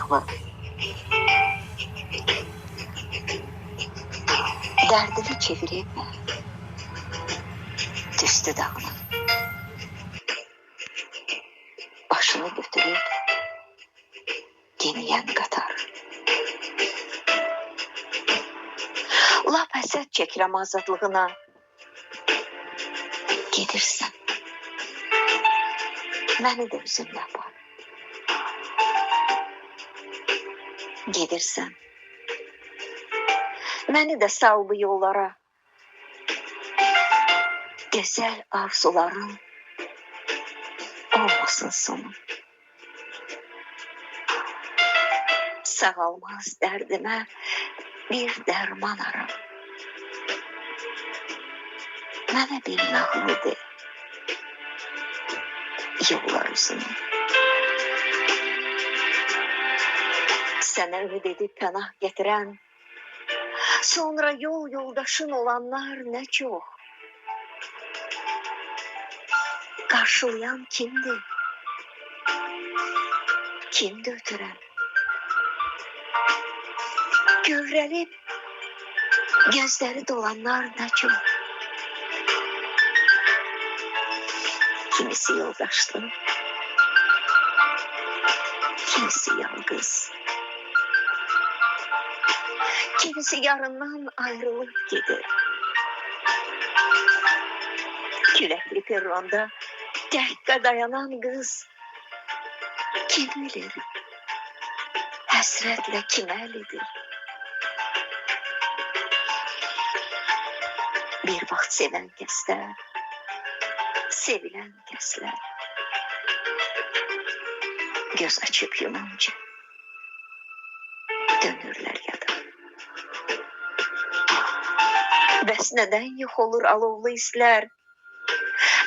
silahlı. Derdini çevirip düştü dağına. Başını götürüp geniyen qatar. Lap həsəd çəkirəm azadlığına. Gedirsən, məni də üzünlə apar. Gedirsən, məni də sal bu yollara. Gözəl arzuların olmasın sonu. Sağalmaz dərdimə bir dərman ara. Mənə bir nağıl de, yollar uzunu. Sənə ümid edib pənah gətirən, sonra yol yoldaşın olanlar nə çox. Qarşılayan kimdir? Kimdir ötürən? Gövrəlib gözləri dolanlar nə çox. Kimisi yoldaşlı, kimisi yalqız. Kimisi yarından ayrılıb gedir. Küləkli perronda təhqə dayanan qız kim bilir, həsrətlə kimə əlidir. Bir vaxt sevən kəslər, sevilən kəslər göz açıb yumunca dönürlər yada. Bəs nədən yox olur alovlu hisslər?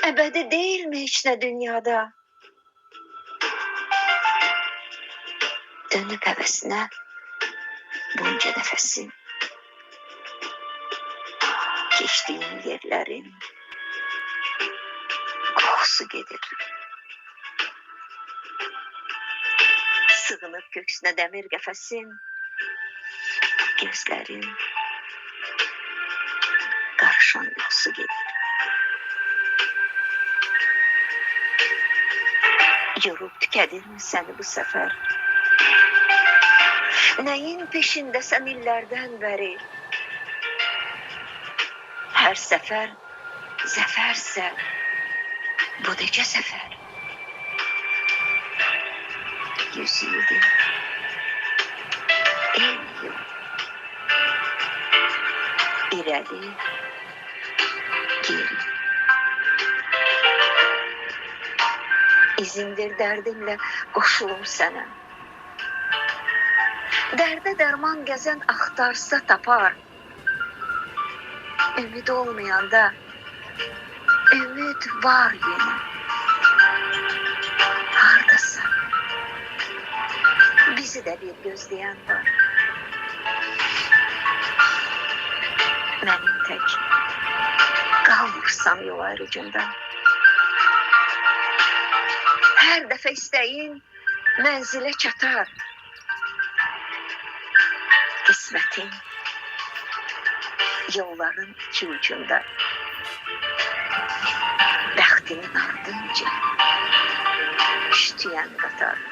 Əbədi deyilmi heç nə dünyada? Dönüb həvəsinə bunca nəfəsin, keçdiyin yerlərin qoxusu gedir. Sığınıb köksünə dəmir qəfəsin, gözlərin qarışan yuxusu gedir. Yorub tükədirmi səni bu səfər? Nəyin peşindəsən illərdən bəri? Hər səfər zəfərsə, bu necə səfər? 100 ildir, 50 yıl, irəli, geri. İzindir dərdimlə qoşulum sənə. Dərdə dərman gəzən axtarsa tapar. Ümid olmayanda ümid var yenə. Hardasın? Bizi də bir gözləyən var. Mənim tək qalmırsan yol ayrıcında. Hər dəfə istəyin mənzilə çatar. Qismətin yolların iki ucunda. Bəxtinin ardınca üştüyən qatar.